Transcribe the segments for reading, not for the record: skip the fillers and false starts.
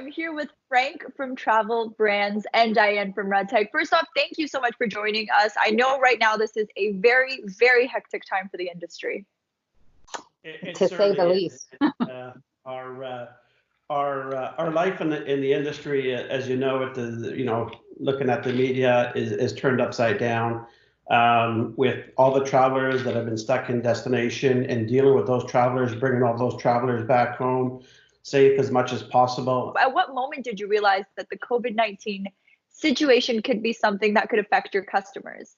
I'm here with Frank from TravelBrands and Dianne from RedTag. First off, thank you so much for joining us. I know right now this is a very, very hectic time for the industry. To say the least. Our life in the industry, as you know, looking at the media is turned upside down. With all the travelers that have been stuck in destination and dealing with those travelers, bringing all those travelers back home safe as much as possible. At what moment did you realize that the COVID-19 situation could be something that could affect your customers?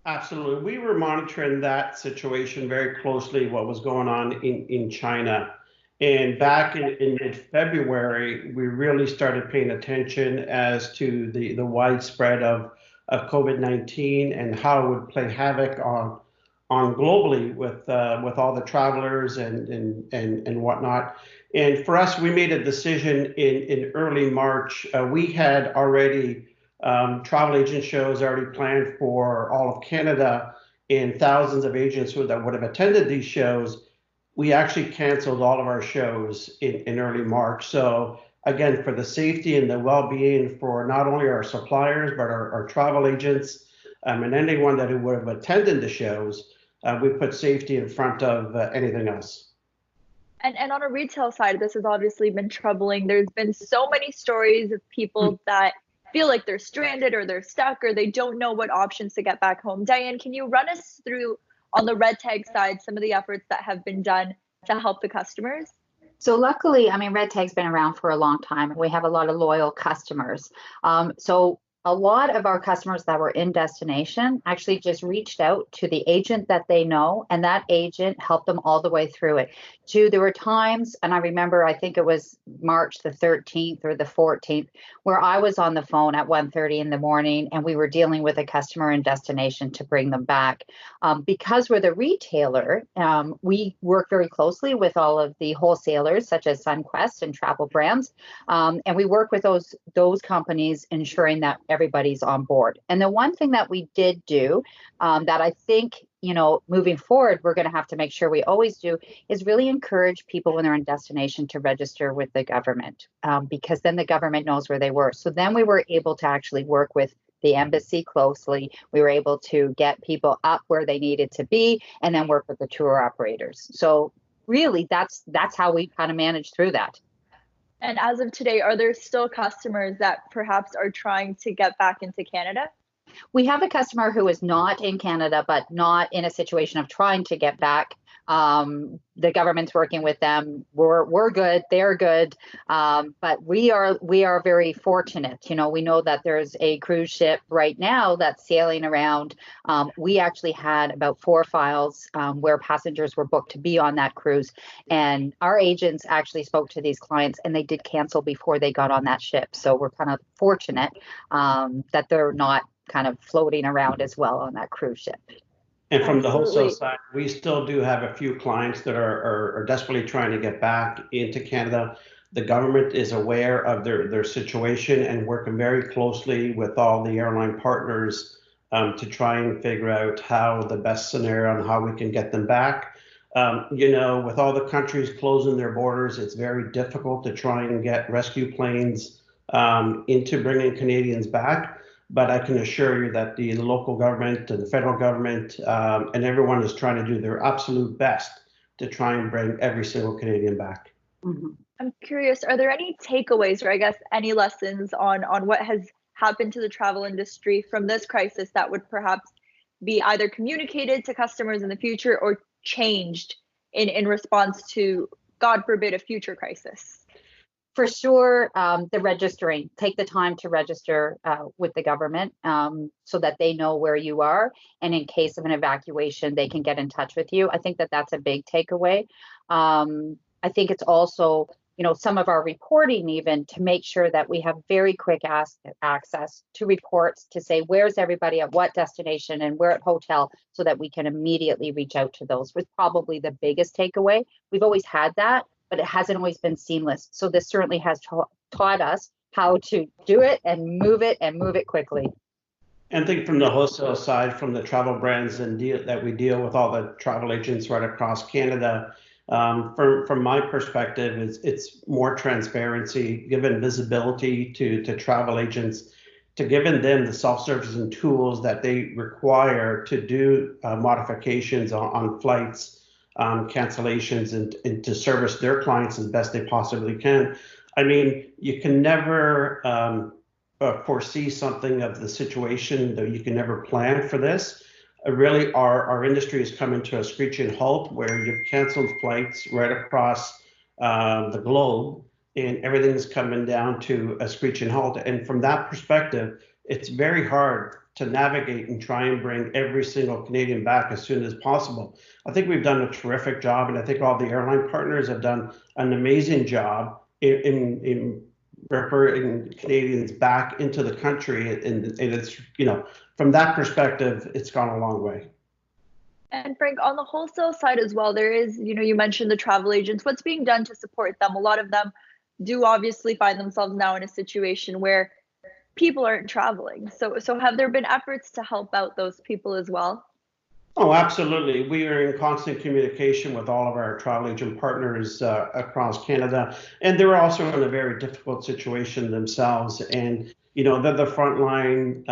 Absolutely. We were monitoring that situation very closely, what was going on in China. And back in mid-February, we really started paying attention as to the widespread of COVID-19 and how it would play havoc on globally with all the travelers and whatnot. And for us, we made a decision in early March. We had already travel agent shows already planned for all of Canada, and thousands of agents that would have attended these shows. We actually canceled all of our shows in early March. So again, for the safety and the well-being for not only our suppliers, but our travel agents and anyone that would have attended the shows, we put safety in front of anything else. And on a retail side, this has obviously been troubling. There's been so many stories of people that feel like they're stranded or they're stuck or they don't know what options to get back home. Dianne, can you run us through on the RedTag side some of the efforts that have been done to help the customers? So luckily, I mean, RedTag's been around for a long time. We have a lot of loyal customers. So a lot of our customers that were in destination actually just reached out to the agent that they know, and that agent helped them all the way through it. There were times, and I remember, I think it was March the 13th or the 14th, where I was on the phone at 1:30 in the morning, and we were dealing with a customer in destination to bring them back. Because we're the retailer, we work very closely with all of the wholesalers, such as SunQuest and TravelBrands, and we work with those companies, ensuring that everybody's on board. And the one thing that we did do that I think, moving forward, we're going to have to make sure we always do is really encourage people when they're in destination to register with the government, because then the government knows where they were. So then we were able to actually work with the embassy closely. We were able to get people up where they needed to be and then work with the tour operators. So really, that's how we kind of managed through that. And as of today, are there still customers that perhaps are trying to get back into Canada? We have a customer who is not in Canada, but not in a situation of trying to get back. The government's working with them. We're good. They're good. But we are very fortunate. We know that there's a cruise ship right now that's sailing around. We actually had about 4 files where passengers were booked to be on that cruise. And our agents actually spoke to these clients and they did cancel before they got on that ship. So we're kind of fortunate that they're not kind of floating around as well on that cruise ship. And from the wholesale side, we still do have a few clients that are desperately trying to get back into Canada. The government is aware of their situation and working very closely with all the airline partners to try and figure out how the best scenario and how we can get them back. With all the countries closing their borders, it's very difficult to try and get rescue planes into bringing Canadians back. But I can assure you that the local government and the federal government and everyone is trying to do their absolute best to try and bring every single Canadian back. Mm-hmm. I'm curious, are there any takeaways or I guess any lessons on what has happened to the travel industry from this crisis that would perhaps be either communicated to customers in the future or changed in response to, God forbid, a future crisis? For sure, the registering, take the time to register with the government so that they know where you are. And in case of an evacuation, they can get in touch with you. I think that that's a big takeaway. I think it's also, some of our reporting even to make sure that we have very quick access to reports to say, where's everybody at what destination and where at hotel so that we can immediately reach out to those was probably the biggest takeaway. We've always had that, but it hasn't always been seamless. So this certainly has taught us how to do it and move it quickly. And I think from the wholesale side, from the travel brands and that we deal with all the travel agents right across Canada, From my perspective, it's more transparency, given visibility to travel agents, to giving them the self-service and tools that they require to do modifications on flights, cancellations, and to service their clients as best they possibly can. I mean, you can never foresee something of the situation, though you can never plan for this. Really, our industry is coming to a screeching halt where you've canceled flights right across the globe, and everything's coming down to a screeching halt. And from that perspective, it's very hard to navigate and try and bring every single Canadian back as soon as possible. I think we've done a terrific job, and I think all the airline partners have done an amazing job in referring Canadians back into the country. And it's, from that perspective, it's gone a long way. And Frank, on the wholesale side as well, there is, you mentioned the travel agents. What's being done to support them? A lot of them do obviously find themselves now in a situation where people aren't traveling. So have there been efforts to help out those people as well? Oh, absolutely. We are in constant communication with all of our travel agent partners across Canada, and they're also in a very difficult situation themselves. And they're the frontline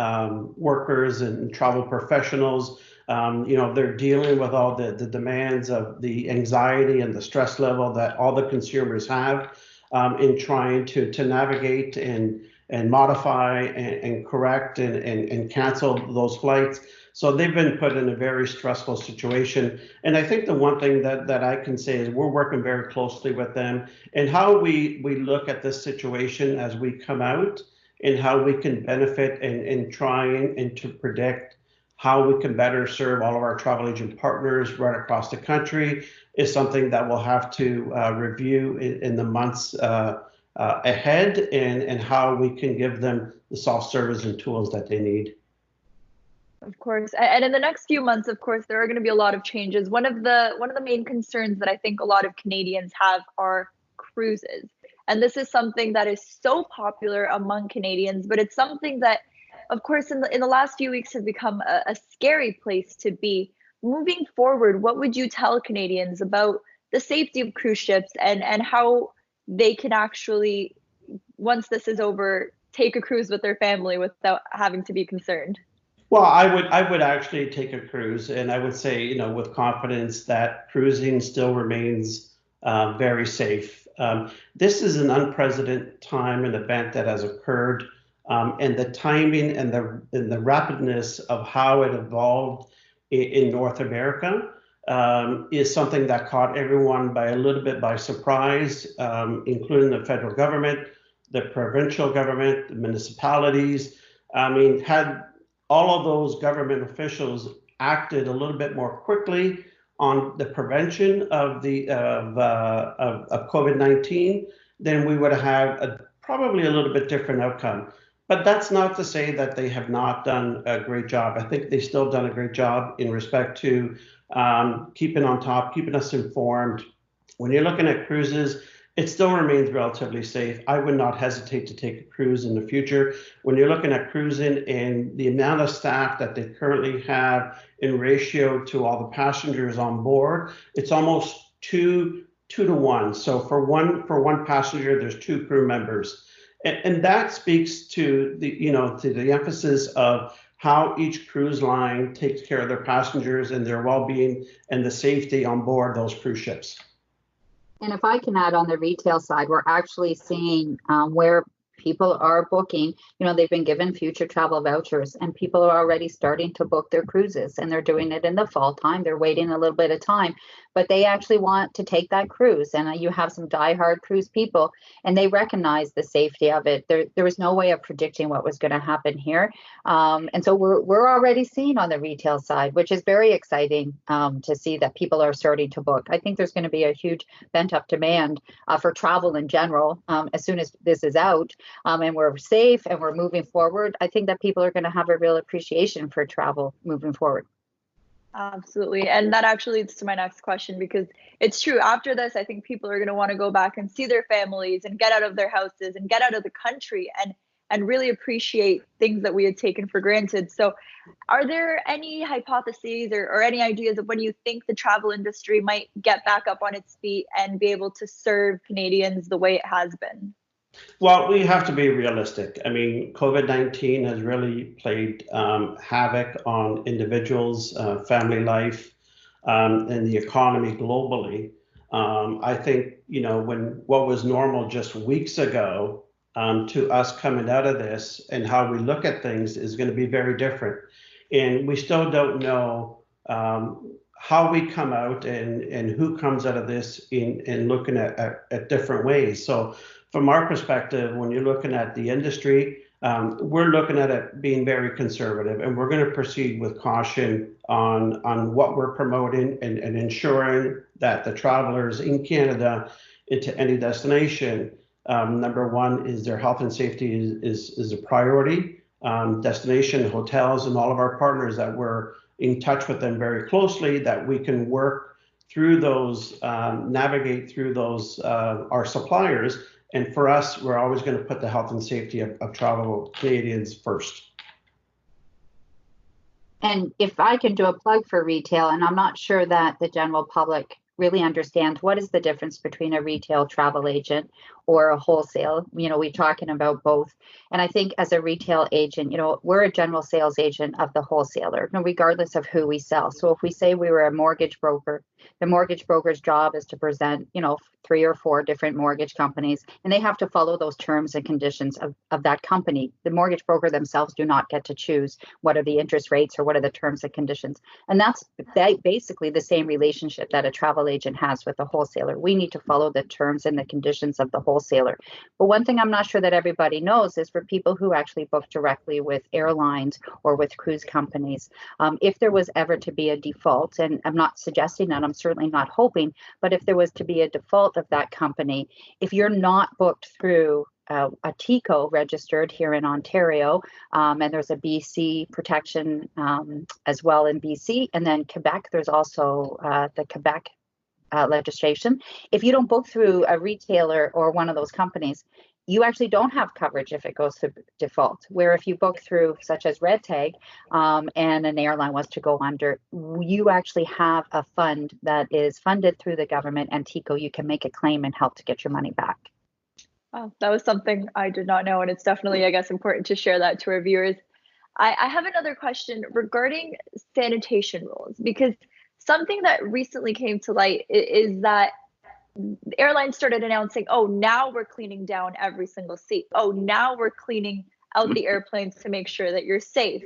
workers and travel professionals. They're dealing with all the demands of the anxiety and the stress level that all the consumers have in trying to navigate and modify and correct and cancel those flights. So they've been put in a very stressful situation. And I think the one thing that I can say is we're working very closely with them, and how we look at this situation as we come out, and how we can benefit and trying and to predict how we can better serve all of our travel agent partners right across the country is something that we'll have to review in the months ahead, and how we can give them the self-service and tools that they need. Of course. And in the next few months, of course, there are going to be a lot of changes. One of the main concerns that I think a lot of Canadians have are cruises. And this is something that is so popular among Canadians, but it's something that, of course, in the last few weeks has become a scary place to be. Moving forward, what would you tell Canadians about the safety of cruise ships and how they can actually, once this is over, take a cruise with their family without having to be concerned? Well, I would actually take a cruise, and I would say, with confidence that cruising still remains very safe. This is an unprecedented time and event that has occurred, and the timing and the rapidness of how it evolved in North America is something that caught everyone by a little bit by surprise, including the federal government, the provincial government, the municipalities. I mean, had all of those government officials acted a little bit more quickly on the prevention of COVID-19, then we would have had probably a little bit different outcome. But that's not to say that they have not done a great job. I think they've still done a great job in respect to keeping on top, keeping us informed. When you're looking at cruises, it still remains relatively safe. I would not hesitate to take a cruise in the future. When you're looking at cruising and the amount of staff that they currently have in ratio to all the passengers on board, it's almost two to one. So for one passenger, there's two crew members. And that speaks to the emphasis of how each cruise line takes care of their passengers and their well-being and the safety on board those cruise ships. And if I can add, on the retail side, we're actually seeing where people are booking, they've been given future travel vouchers, and people are already starting to book their cruises, and they're doing it in the fall time. They're waiting a little bit of time, but they actually want to take that cruise. And you have some diehard cruise people, and they recognize the safety of it. There was no way of predicting what was going to happen here. And so we're already seeing on the retail side, which is very exciting to see that people are starting to book. I think there's going to be a huge pent up demand for travel in general as soon as this is out. And we're safe and we're moving forward. I think that people are going to have a real appreciation for travel moving forward. Absolutely. And that actually leads to my next question, because it's true. After this, I think people are going to want to go back and see their families and get out of their houses and get out of the country. and really appreciate things that we had taken for granted. So are there any hypotheses or any ideas of when you think the travel industry might get back up on its feet and be able to serve Canadians the way it has been? Well, we have to be realistic. I mean, COVID-19 has really played havoc on individuals, family life, and the economy globally. I think, when what was normal just weeks ago to us coming out of this and how we look at things is going to be very different. And we still don't know how we come out and who comes out of this in looking at different ways. So from our perspective, when you're looking at the industry, we're looking at it being very conservative, and we're going to proceed with caution on what we're promoting and ensuring that the travelers in Canada into any destination, number one is their health and safety is a priority. Destination hotels and all of our partners that we're in touch with them very closely, that we can work through those, navigate through those, our suppliers. And for us, we're always going to put the health and safety of travel Canadians first. And if I can do a plug for retail, and I'm not sure that the general public really understands what is the difference between a retail travel agent or a wholesale. We're talking about both. And I think as a retail agent, we're a general sales agent of the wholesaler, regardless of who we sell. So if we say we were a mortgage broker, the mortgage broker's job is to present, 3 or 4 different mortgage companies, and they have to follow those terms and conditions of that company. The mortgage broker themselves do not get to choose what are the interest rates or what are the terms and conditions. And that's basically the same relationship that a travel agent has with the wholesaler. We need to follow the terms and the conditions of the wholesaler. But one thing I'm not sure that everybody knows is for people who actually book directly with airlines or with cruise companies, if there was ever to be a default, and I'm not suggesting that, I'm certainly not hoping, but if there was to be a default of that company, if you're not booked through a TICO registered here in Ontario, and there's a BC protection as well in BC, and then Quebec, there's also the Quebec legislation. If you don't book through a retailer or one of those companies, you actually don't have coverage if it goes to default. Where if you book through such as RedTag and an airline was to go under, you actually have a fund that is funded through the government and TICO. You can make a claim and help to get your money back. Oh, that was something I did not know, and it's definitely, I guess, important to share that to our viewers. I have another question regarding sanitation rules, because something that recently came to light is that airlines started announcing, oh, now we're cleaning down every single seat. Oh, now we're cleaning out the airplanes to make sure that you're safe.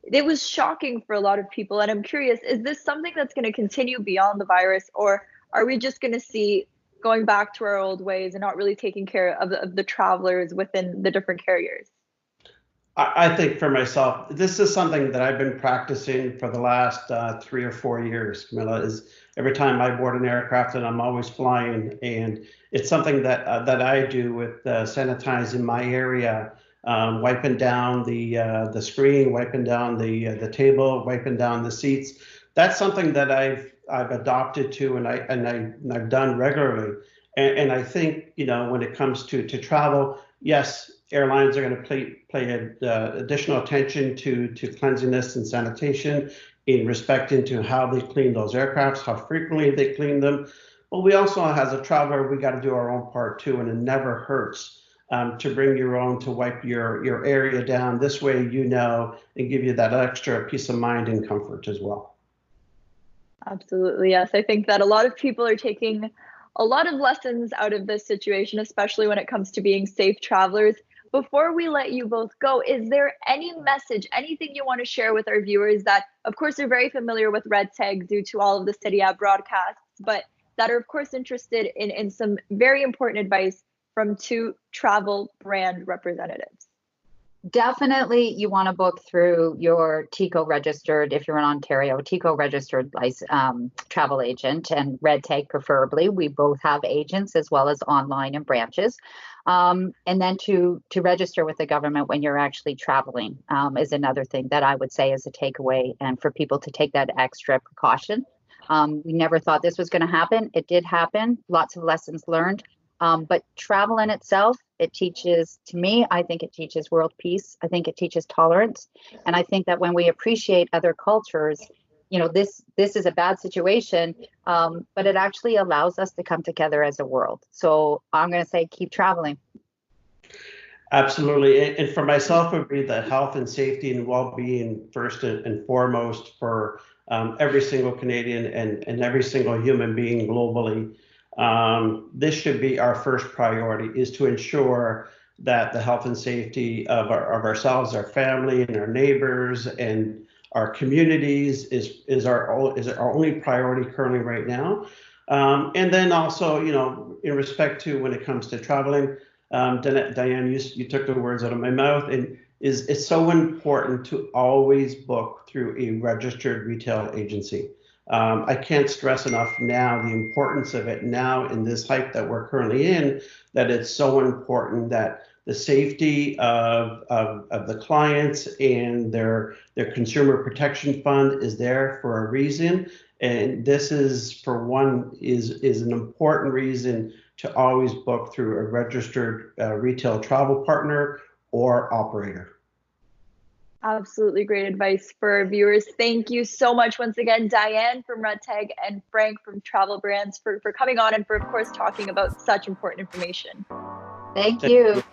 It was shocking for a lot of people. And I'm curious, is this something that's going to continue beyond the virus, or are we just going to see going back to our old ways and not really taking care of the travelers within the different carriers? I think for myself, this is something that I've been practicing for the last 3 or 4 years, Camilla, is every time I board an aircraft, and I'm always flying, and it's something that I do with sanitizing my area, wiping down the screen, wiping down the table, wiping down the seats. That's something that I've adopted to, and I've done regularly. And I think, when it comes to travel, yes, airlines are going to pay additional attention to cleanliness and sanitation in respect into how they clean those aircrafts, how frequently they clean them. But we also, as a traveler, we got to do our own part too, and it never hurts to bring your own, to wipe your area down. This way, and give you that extra peace of mind and comfort as well. Absolutely, yes. I think that a lot of people are taking a lot of lessons out of this situation, especially when it comes to being safe travelers. Before we let you both go, is there any message, anything you want to share with our viewers that, of course, are very familiar with RedTag due to all of the City App broadcasts, but that are, of course, interested in some very important advice from 2 travel brand representatives? Definitely, you want to book through your TICO registered, if you're in Ontario, TICO registered travel agent, and RedTag preferably. We both have agents as well as online and branches. And then to register with the government when you're actually traveling is another thing that I would say is a takeaway, and for people to take that extra precaution. We never thought this was going to happen. It did happen. Lots of lessons learned. But travel in itself, it teaches, to me, I think it teaches world peace. I think it teaches tolerance. And I think that when we appreciate other cultures, this is a bad situation, but it actually allows us to come together as a world. So I'm going to say, keep traveling. Absolutely. And for myself, it would be the health and safety and well-being first and foremost for every single Canadian and every single human being globally. This should be our first priority, is to ensure that the health and safety of ourselves, our family, and our neighbors, and our communities is our only priority currently right now. And then also, in respect to when it comes to traveling, Dianne, you took the words out of my mouth, and it's so important to always book through a registered retail agency. I can't stress enough now the importance of it now in this hype that we're currently in, that it's so important that the safety of the clients and their consumer protection fund is there for a reason. And this is, for one, is an important reason to always book through a registered retail travel partner or operator. Absolutely great advice for our viewers. Thank you so much once again, Dianne from RedTag and Frank from TravelBrands for coming on and for, of course, talking about such important information. Thank you.